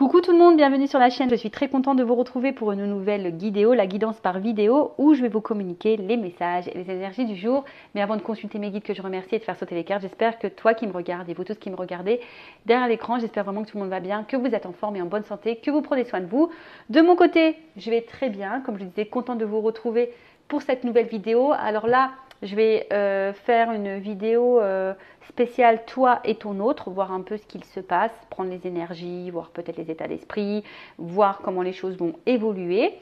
Coucou tout le monde, bienvenue sur la chaîne. Je suis très contente de vous retrouver pour une nouvelle vidéo, la guidance par vidéo, où je vais vous communiquer les messages et les énergies du jour. Mais avant de consulter mes guides que je remercie et de faire sauter les cartes, j'espère que toi qui me regardes et vous tous qui me regardez derrière l'écran, j'espère vraiment que tout le monde va bien, que vous êtes en forme et en bonne santé, que vous prenez soin de vous. De mon côté, je vais très bien, comme je disais, contente de vous retrouver pour cette nouvelle vidéo. Alors là, je vais faire une vidéo spéciale toi et ton autre, voir un peu ce qu'il se passe, prendre les énergies, voir peut-être les états d'esprit, voir comment les choses vont évoluer.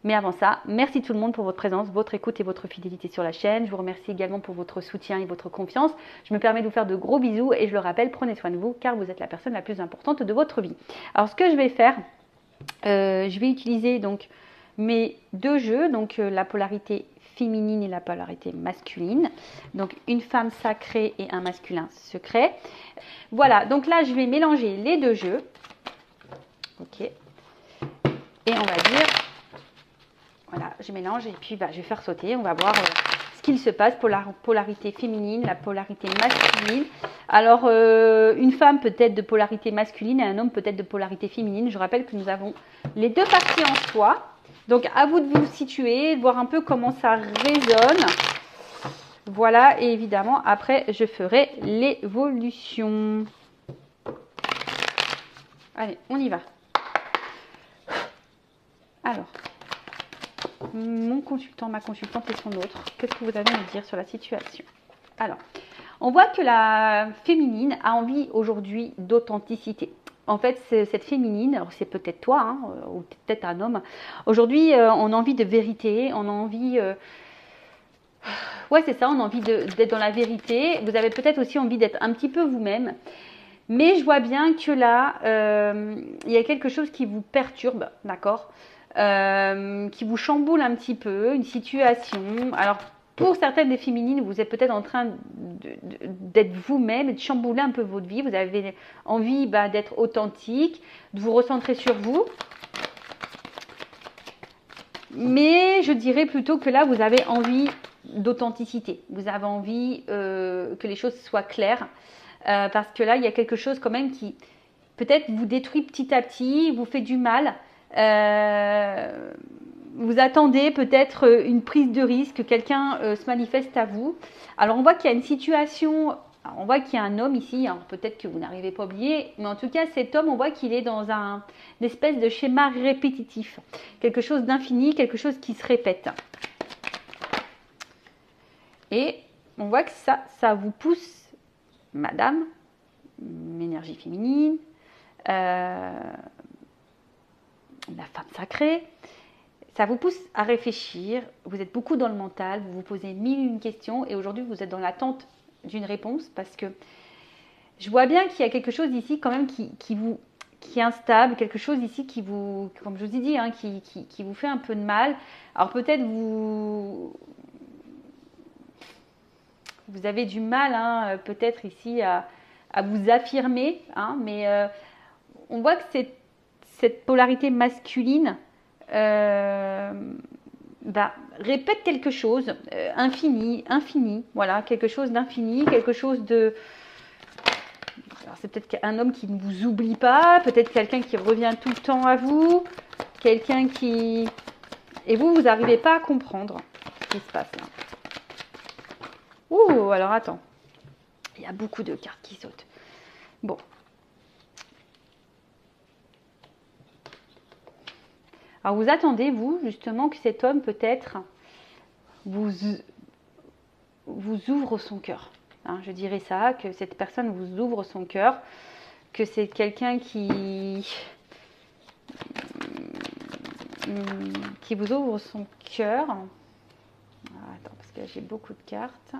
Mais avant ça, merci tout le monde pour votre présence, votre écoute et votre fidélité sur la chaîne. Je vous remercie également pour votre soutien et votre confiance. Je me permets de vous faire de gros bisous et je le rappelle, prenez soin de vous car vous êtes la personne la plus importante de votre vie. Alors ce que je vais faire, je vais utiliser donc mes deux jeux, donc la polarité féminine et la polarité masculine, donc une femme sacrée et un masculin secret. Voilà, donc là je vais mélanger les deux jeux, ok, et on va dire, voilà, je mélange et puis je vais faire sauter, on va voir ce qu'il se passe pour la polarité féminine, la polarité masculine. Alors une femme peut-être de polarité masculine et un homme peut-être de polarité féminine. Je rappelle que nous avons les deux parties en soi. Donc, à vous de vous situer, de voir un peu comment ça résonne. Voilà, et évidemment, après, je ferai l'évolution. Allez, on y va. Alors, mon consultant, ma consultante et son autre, qu'est-ce que vous avez à me dire sur la situation? Alors, on voit que la féminine a envie aujourd'hui d'authenticité. En fait, cette féminine, c'est peut-être toi, hein, ou peut-être un homme. Aujourd'hui, on a envie de vérité, on a envie... ouais, c'est ça, on a envie d'être dans la vérité. Vous avez peut-être aussi envie d'être un petit peu vous-même. Mais je vois bien que là, il y a quelque chose qui vous perturbe, d'accord, qui vous chamboule un petit peu, une situation. Alors, pour certaines des féminines, vous êtes peut-être en train d'être vous-même et de chambouler un peu votre vie. Vous avez envie d'être authentique, de vous recentrer sur vous. Mais je dirais plutôt que là, vous avez envie d'authenticité. Vous avez envie que les choses soient claires. Parce que là, il y a quelque chose quand même qui peut-être vous détruit petit à petit, vous fait du mal. Vous attendez peut-être une prise de risque, que quelqu'un se manifeste à vous. Alors on voit qu'il y a une situation, on voit qu'il y a un homme ici, alors peut-être que vous n'arrivez pas à oublier, mais en tout cas cet homme, on voit qu'il est dans une espèce de schéma répétitif, quelque chose d'infini, quelque chose qui se répète. Et on voit que ça vous pousse, madame, énergie féminine, la femme sacrée, ça vous pousse à réfléchir, vous êtes beaucoup dans le mental, vous vous posez mille et une questions et aujourd'hui vous êtes dans l'attente d'une réponse parce que je vois bien qu'il y a quelque chose ici quand même qui est instable, quelque chose ici qui vous, comme je vous ai dit, hein, qui vous fait un peu de mal. Alors peut-être vous avez du mal hein, peut-être ici à vous affirmer, hein, mais on voit que cette polarité masculine répète quelque chose, infini, voilà, quelque chose d'infini, quelque chose de... Alors c'est peut-être un homme qui ne vous oublie pas, peut-être quelqu'un qui revient tout le temps à vous, quelqu'un qui... Et vous n'arrivez pas à comprendre ce qui se passe là. Ouh, alors attends, il y a beaucoup de cartes qui sautent. Bon. Alors vous attendez, vous, justement, que cet homme peut-être vous ouvre son cœur. Hein, je dirais ça, que cette personne vous ouvre son cœur, que c'est quelqu'un qui vous ouvre son cœur. Attends, parce que j'ai beaucoup de cartes.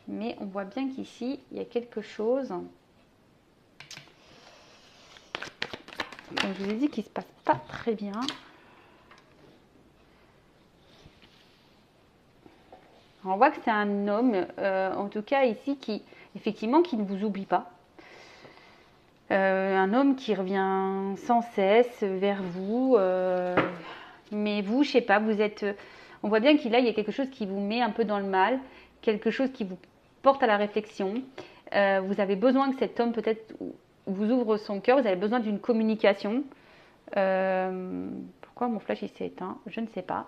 Mais on voit bien qu'ici, il y a quelque chose... Comme je vous ai dit, qu'il ne se passe pas très bien. On voit que c'est un homme, en tout cas ici, qui ne vous oublie pas. Un homme qui revient sans cesse vers vous. Mais vous, je sais pas, vous êtes... On voit bien qu'il y a quelque chose qui vous met un peu dans le mal, quelque chose qui vous porte à la réflexion. Vous avez besoin que cet homme peut-être vous ouvre son cœur, vous avez besoin d'une communication. Pourquoi mon flash il s'est éteint? Je ne sais pas.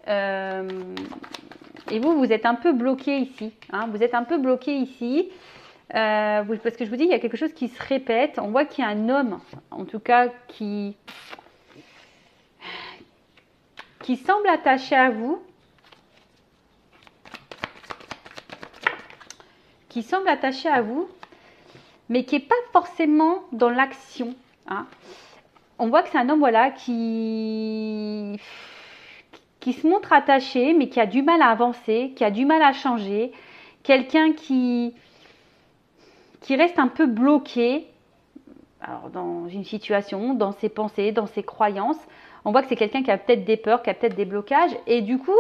Et vous êtes un peu bloqué ici. Hein, vous êtes un peu bloqué ici. Parce que je vous dis, il y a quelque chose qui se répète. On voit qu'il y a un homme, en tout cas, qui semble attaché à vous. Qui semble attaché à vous, mais qui n'est pas forcément dans l'action. Hein. On voit que c'est un homme, voilà, qui se montre attaché, mais qui a du mal à avancer, qui a du mal à changer. Quelqu'un qui reste un peu bloqué alors, dans une situation, dans ses pensées, dans ses croyances. On voit que c'est quelqu'un qui a peut-être des peurs, qui a peut-être des blocages. Et du coup,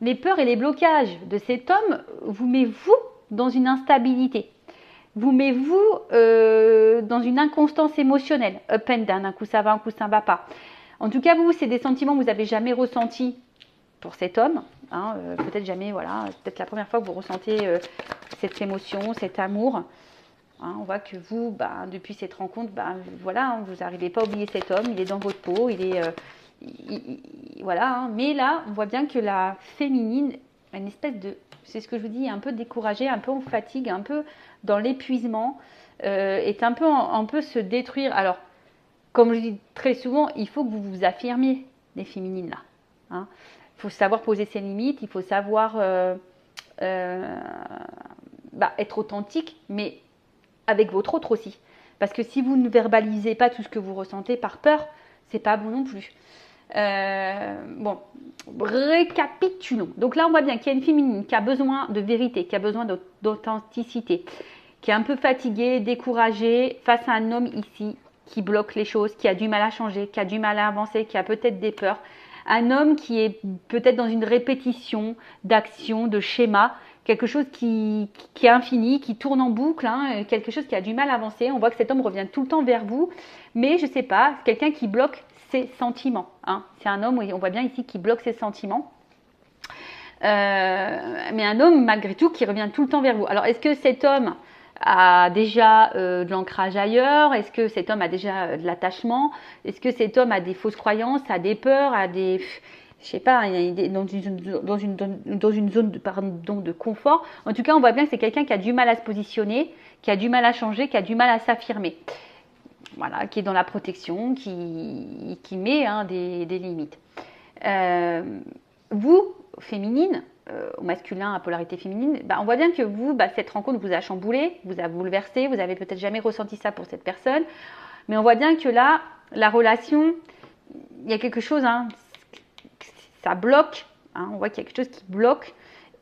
les peurs et les blocages de cet homme vous met vous dans une instabilité. Vous met vous dans une inconstance émotionnelle. Up and down, un coup ça va, un coup ça ne va pas. En tout cas, vous, c'est des sentiments que vous n'avez jamais ressentis pour cet homme. Hein, peut-être jamais, voilà, peut-être la première fois que vous ressentez cette émotion, cet amour. Hein, on voit que vous, depuis cette rencontre, voilà, hein, vous n'arrivez pas à oublier cet homme, il est dans votre peau, il est... voilà, hein. Mais là, on voit bien que la féminine, une espèce de... C'est ce que je vous dis, un peu découragée, un peu en fatigue, un peu dans l'épuisement, est un peu se détruire. Alors, comme je dis très souvent, il faut que vous vous affirmiez, les féminines là. Hein. Il faut savoir poser ses limites, il faut savoir être authentique, mais avec votre autre aussi. Parce que si vous ne verbalisez pas tout ce que vous ressentez par peur, c'est pas bon non plus. Bon, récapitulons. Donc là, on voit bien qu'il y a une féminine qui a besoin de vérité, qui a besoin d'authenticité, qui est un peu fatiguée, découragée face à un homme ici qui bloque les choses, qui a du mal à changer, qui a du mal à avancer, qui a peut-être des peurs. Un homme qui est peut-être dans une répétition d'actions, de schémas, quelque chose qui est infini, qui tourne en boucle, hein, quelque chose qui a du mal à avancer. On voit que cet homme revient tout le temps vers vous, mais je ne sais pas, c'est quelqu'un qui bloque ses sentiments. Hein. C'est un homme, on voit bien ici, qui bloque ses sentiments. Mais un homme, malgré tout, qui revient tout le temps vers vous. Alors, est-ce que cet homme a déjà de l'ancrage ailleurs? Est-ce que cet homme a déjà de l'attachement? Est-ce que cet homme a des fausses croyances, a des peurs, a des... Je sais pas, dans une zone de confort. En tout cas, on voit bien que c'est quelqu'un qui a du mal à se positionner, qui a du mal à changer, qui a du mal à s'affirmer. Voilà, qui est dans la protection, qui met des limites. Vous, féminine, au masculin à polarité féminine, on voit bien que vous, cette rencontre vous a chamboulé, vous a bouleversé, vous avez peut-être jamais ressenti ça pour cette personne, mais on voit bien que là, la relation, il y a quelque chose, ça bloque, on voit qu'il y a quelque chose qui bloque,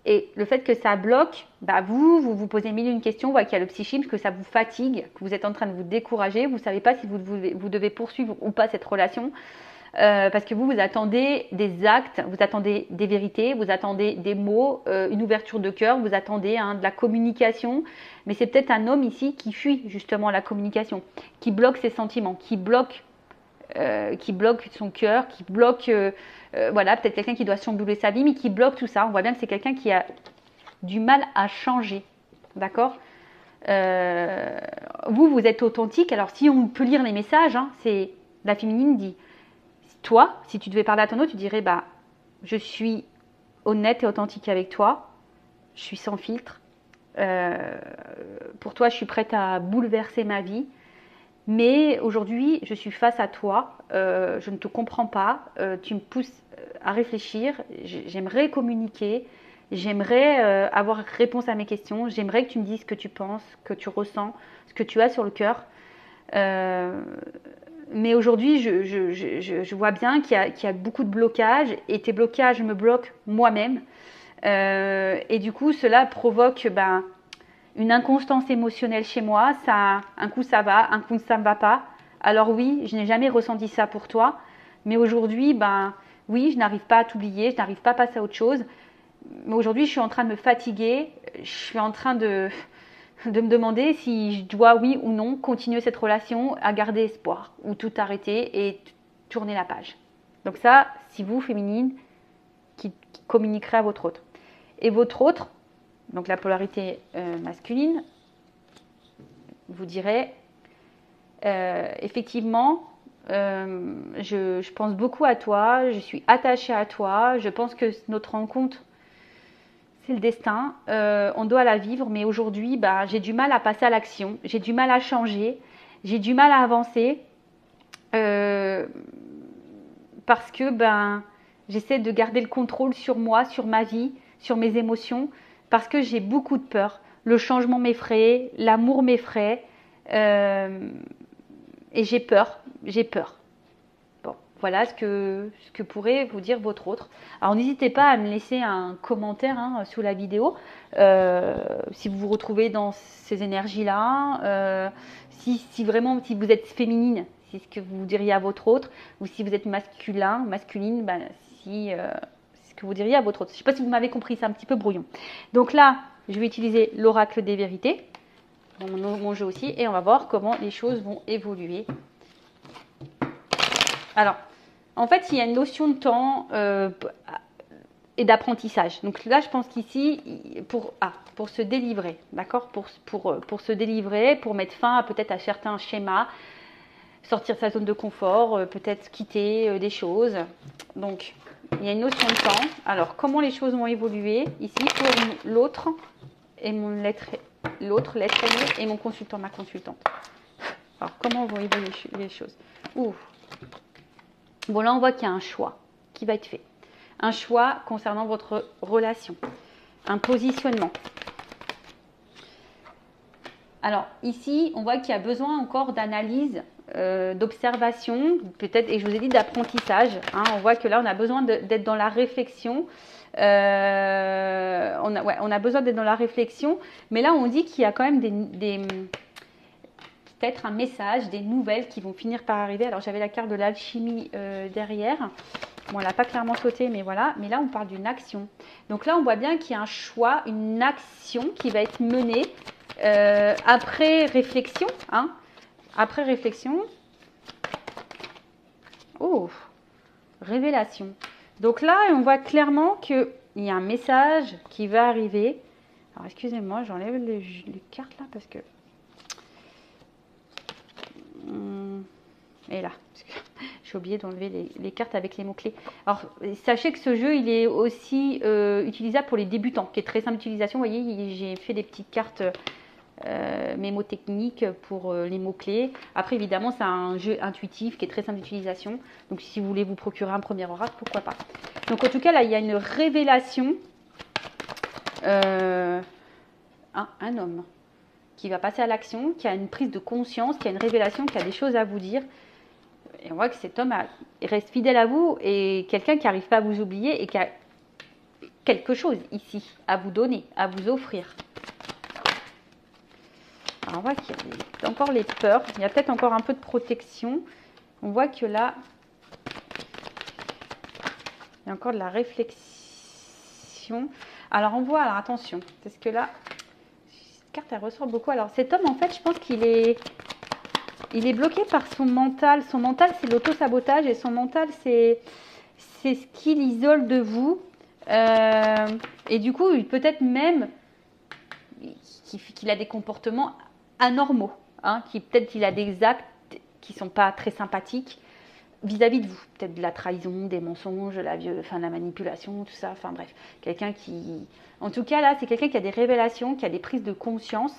et le fait que ça bloque, vous posez mille et une questions, on voit qu'il y a le psychisme, que ça vous fatigue, que vous êtes en train de vous décourager, vous ne savez pas si vous devez poursuivre ou pas cette relation, parce que vous attendez des actes, vous attendez des vérités, vous attendez des mots, une ouverture de cœur, vous attendez de la communication, mais c'est peut-être un homme ici qui fuit justement la communication, qui bloque ses sentiments, qui bloque son cœur, qui bloque, peut-être quelqu'un qui doit chambouler sa vie, mais qui bloque tout ça. On voit bien que c'est quelqu'un qui a du mal à changer, d'accord. Vous êtes authentique. Alors si on peut lire les messages, c'est la féminine dit, toi, si tu devais parler à ton autre, tu dirais, je suis honnête et authentique avec toi, je suis sans filtre, pour toi, je suis prête à bouleverser ma vie. Mais aujourd'hui, je suis face à toi, je ne te comprends pas, tu me pousses à réfléchir, j'aimerais communiquer, j'aimerais avoir réponse à mes questions, j'aimerais que tu me dises ce que tu penses, que tu ressens, ce que tu as sur le cœur. Mais aujourd'hui, je vois bien qu'il y a beaucoup de blocages, et tes blocages me bloquent moi-même. Et du coup, cela provoque... une inconstance émotionnelle chez moi, un coup ça va, un coup ça ne va pas. Alors oui, je n'ai jamais ressenti ça pour toi, mais aujourd'hui, oui, je n'arrive pas à t'oublier, je n'arrive pas à passer à autre chose. Mais aujourd'hui, je suis en train de me fatiguer, je suis en train de me demander si je dois, oui ou non, continuer cette relation, à garder espoir, ou tout arrêter et tourner la page. Donc ça, si vous, féminine, qui communiquerez à votre autre. Et votre autre, donc la polarité masculine, vous dirait, effectivement, je pense beaucoup à toi, je suis attachée à toi, je pense que notre rencontre, c'est le destin, on doit la vivre, mais aujourd'hui, bah, j'ai du mal à passer à l'action, j'ai du mal à changer, j'ai du mal à avancer, parce que ben, j'essaie de garder le contrôle sur moi, sur ma vie, sur mes émotions, parce que j'ai beaucoup de peur. Le changement m'effraie, l'amour m'effraie, et j'ai peur, j'ai peur. Bon, voilà ce que pourrait vous dire votre autre. Alors n'hésitez pas à me laisser un commentaire sous la vidéo, si vous vous retrouvez dans ces énergies-là, si vraiment, si vous êtes féminine, c'est ce que vous diriez à votre autre, ou si vous êtes masculine, ben, c'est ce que vous diriez à votre autre. Je ne sais pas si vous m'avez compris, c'est un petit peu brouillon. Donc là, je vais utiliser l'oracle des vérités, mon jeu aussi, et on va voir comment les choses vont évoluer. Alors, en fait, il y a une notion de temps et d'apprentissage. Donc là, je pense qu'ici, pour se délivrer, d'accord, pour se délivrer, pour mettre fin peut-être à certains schémas, sortir de sa zone de confort, peut-être quitter des choses. Donc, il y a une notion de temps. Alors, comment les choses vont évoluer ici pour l'autre et l'autre, l'être aimé et mon consultant, ma consultante. Alors, comment vont évoluer les choses? Bon, là, on voit qu'il y a un choix qui va être fait. Un choix concernant votre relation. Un positionnement. Alors, ici, on voit qu'il y a besoin encore d'analyse, d'observation, peut-être, et je vous ai dit d'apprentissage. On voit que là, on a besoin d'être dans la réflexion. On a besoin d'être dans la réflexion. Mais là, on dit qu'il y a quand même peut-être un message, des nouvelles qui vont finir par arriver. Alors, j'avais la carte de l'alchimie derrière. Bon, elle n'a pas clairement sauté, mais voilà. Mais là, on parle d'une action. Donc là, on voit bien qu'il y a un choix, une action qui va être menée après réflexion. Après réflexion. Oh, révélation. Donc là, on voit clairement qu'il y a un message qui va arriver. Alors, excusez-moi, j'enlève les cartes là parce que... Et là, j'ai oublié d'enlever les cartes avec les mots-clés. Alors, sachez que ce jeu, il est aussi utilisable pour les débutants, qui est très simple d'utilisation. Vous voyez, j'ai fait des petites cartes mémotechniques pour les mots-clés. Après, évidemment, c'est un jeu intuitif qui est très simple d'utilisation. Donc, si vous voulez vous procurer un premier oracle, pourquoi pas. Donc, en tout cas, là, il y a une révélation. Un homme qui va passer à l'action, qui a une prise de conscience, qui a une révélation, qui a des choses à vous dire. Et on voit que cet homme reste fidèle à vous et quelqu'un qui n'arrive pas à vous oublier et qui a quelque chose ici à vous donner, à vous offrir. Alors on voit qu'il y a encore les peurs, il y a peut-être encore un peu de protection. On voit que là, il y a encore de la réflexion. Alors on voit, alors attention, parce que là, cette carte elle ressort beaucoup. Alors cet homme en fait, je pense qu'il est bloqué par son mental. Son mental, c'est l'auto-sabotage et son mental, c'est ce qu'il isole de vous. Et du coup, peut-être même qu'il a des comportements anormaux. Peut-être qu'il a des actes qui ne sont pas très sympathiques vis-à-vis de vous. Peut-être de la trahison, des mensonges, la manipulation, tout ça. Enfin bref, quelqu'un qui... En tout cas, là, c'est quelqu'un qui a des révélations, qui a des prises de conscience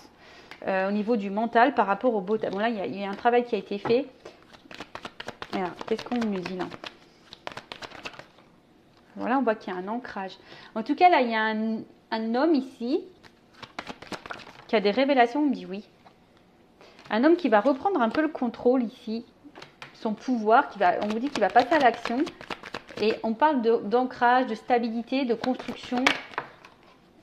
au niveau du mental par rapport au beau. Bon là, il y a un travail qui a été fait. Alors, qu'est-ce qu'on nous dit là? Voilà, on voit qu'il y a un ancrage. En tout cas, là, il y a un homme ici qui a des révélations, on me dit oui. Un homme qui va reprendre un peu le contrôle ici, son pouvoir, on vous dit qu'il va passer à l'action. Et on parle d'ancrage, de stabilité, de construction.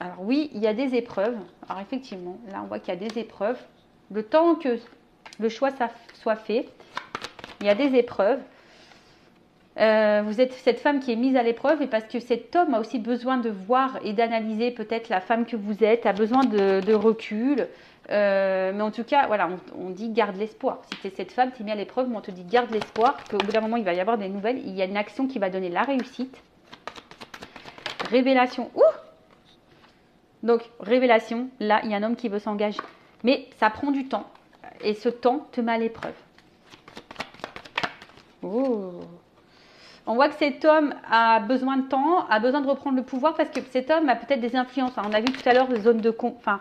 Alors oui, il y a des épreuves. Alors effectivement, là on voit qu'il y a des épreuves. Le temps que le choix soit fait, il y a des épreuves. Vous êtes cette femme qui est mise à l'épreuve et parce que cet homme a aussi besoin de voir et d'analyser peut-être la femme que vous êtes, a besoin de recul. Mais en tout cas, voilà, on dit garde l'espoir. Si tu es cette femme, tu es mise à l'épreuve, mais on te dit garde l'espoir, qu'au bout d'un moment, il va y avoir des nouvelles. Il y a une action qui va donner la réussite. Révélation. Donc, révélation, là, il y a un homme qui veut s'engager. Mais ça prend du temps. Et ce temps te met à l'épreuve. Oh. On voit que cet homme a besoin de temps, a besoin de reprendre le pouvoir parce que cet homme a peut-être des influences. On a vu tout à l'heure les zones de... Enfin,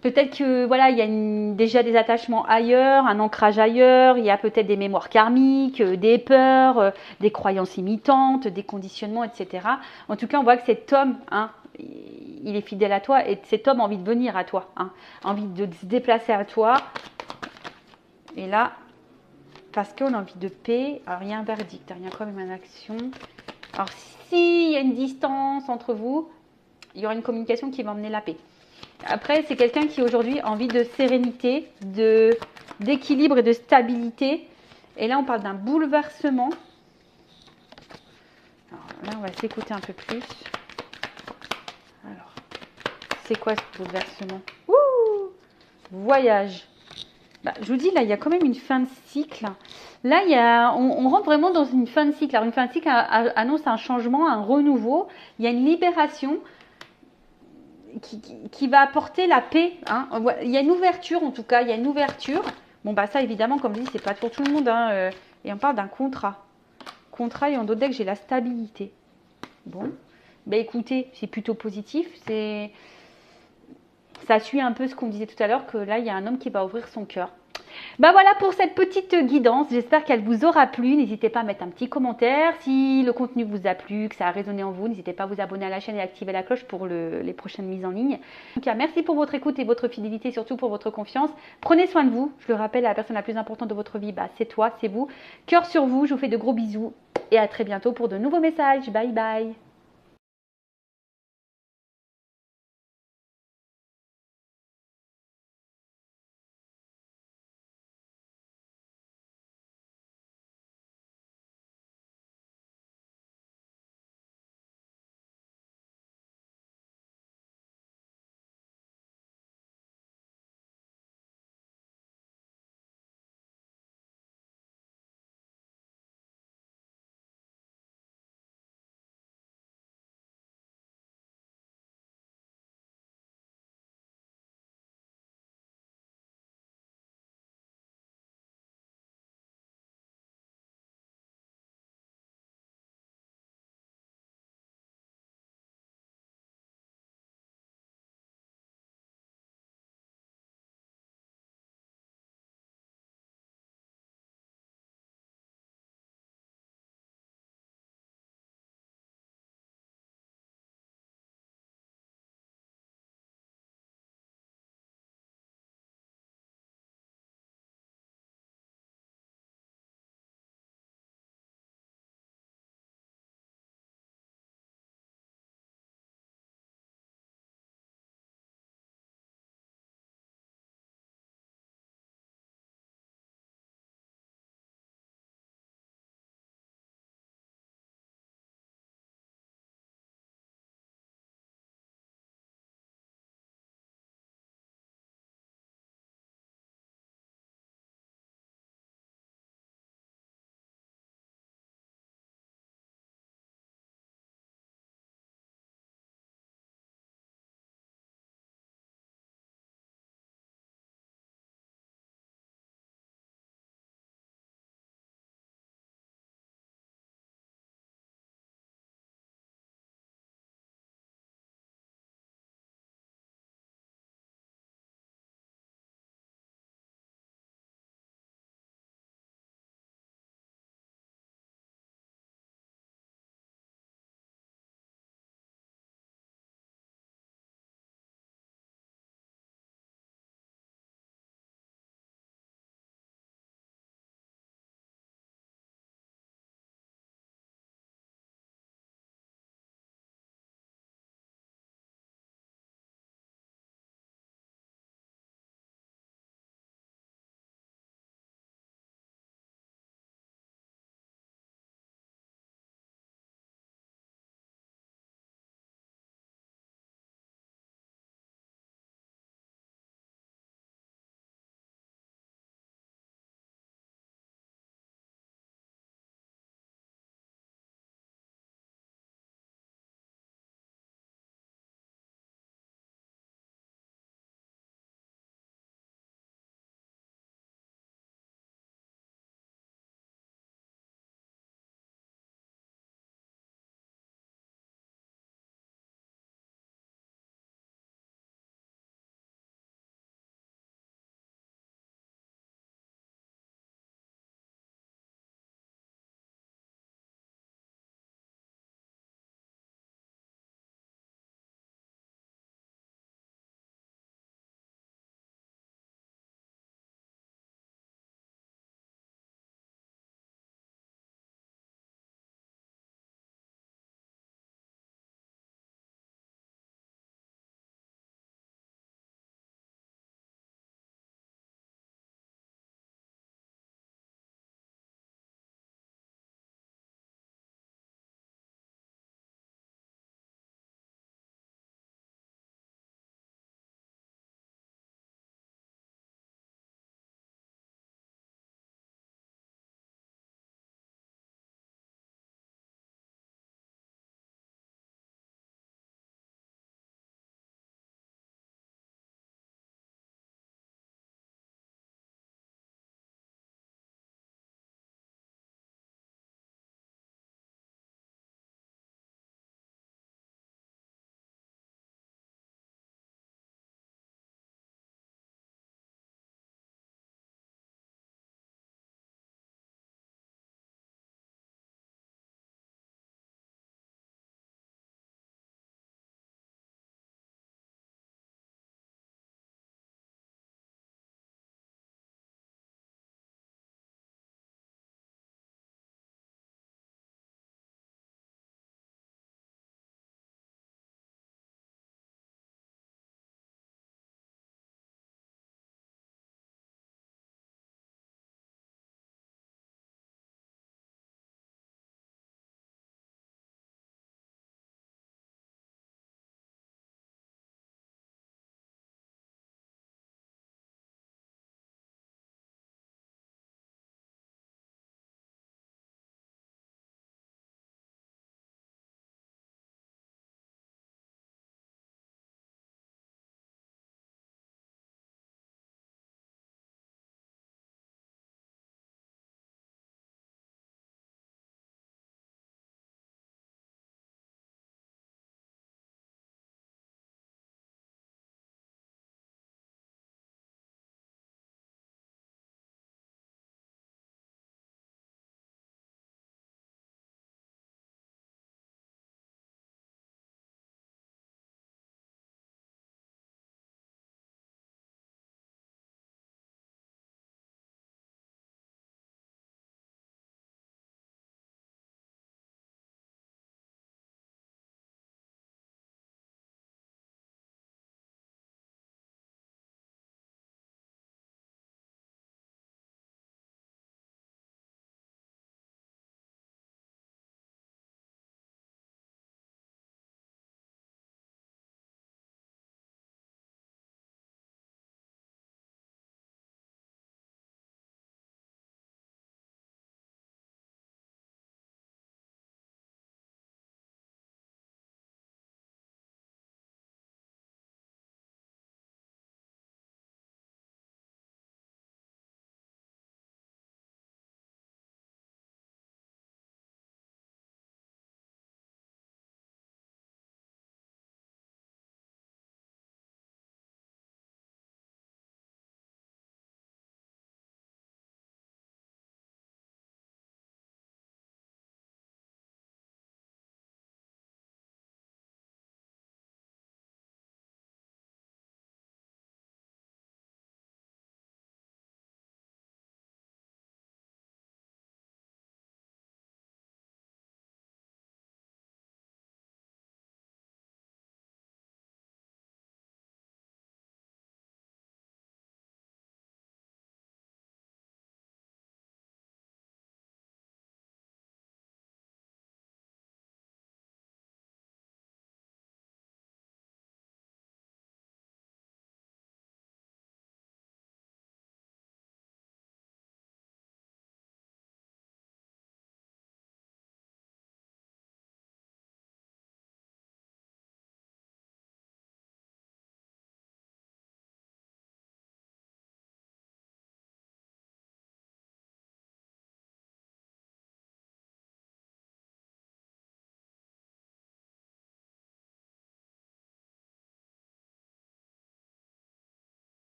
peut-être que voilà, il y a déjà des attachements ailleurs, un ancrage ailleurs, il y a peut-être des mémoires karmiques, des peurs, des croyances imitantes, des conditionnements, etc. En tout cas, on voit que cet homme, hein, il est fidèle à toi et cet homme a envie de venir à toi, hein, a envie de se déplacer à toi. Et là, parce qu'on a envie de paix, alors il y a un verdict, il y a quand même une action. Alors s'il y a une distance entre vous, il y aura une communication qui va emmener la paix. Après, c'est quelqu'un qui aujourd'hui a envie de sérénité, d'équilibre et de stabilité. Et là, on parle d'un bouleversement. Alors là, on va s'écouter un peu plus. Alors, c'est quoi ce bouleversement? Ouh, voyage. Bah, je vous dis, là, il y a quand même une fin de cycle. Là, on rentre vraiment dans une fin de cycle. Alors, une fin de cycle annonce un changement, un renouveau. Il y a une libération qui va apporter la paix. Hein. Il y a une ouverture, en tout cas. Il y a une ouverture. Bon, bah ça, évidemment, comme je dis, c'est pas pour tout le monde. Hein. Et on parle d'un contrat. Contrat, et en d'autres decks, j'ai la stabilité. Bon. Bah, écoutez, c'est plutôt positif. Ça suit un peu ce qu'on disait tout à l'heure, que là, il y a un homme qui va ouvrir son cœur. Ben voilà pour cette petite guidance, j'espère qu'elle vous aura plu. N'hésitez pas à mettre un petit commentaire. Si le contenu vous a plu, que ça a résonné en vous, n'hésitez pas à vous abonner à la chaîne et activer la cloche pour les prochaines mises en ligne. En tout cas, merci pour votre écoute et votre fidélité, surtout pour votre confiance. Prenez soin de vous. Je le rappelle, la personne la plus importante de votre vie, bah, c'est toi, c'est vous. Cœur sur vous, je vous fais de gros bisous et à très bientôt pour de nouveaux messages. Bye bye.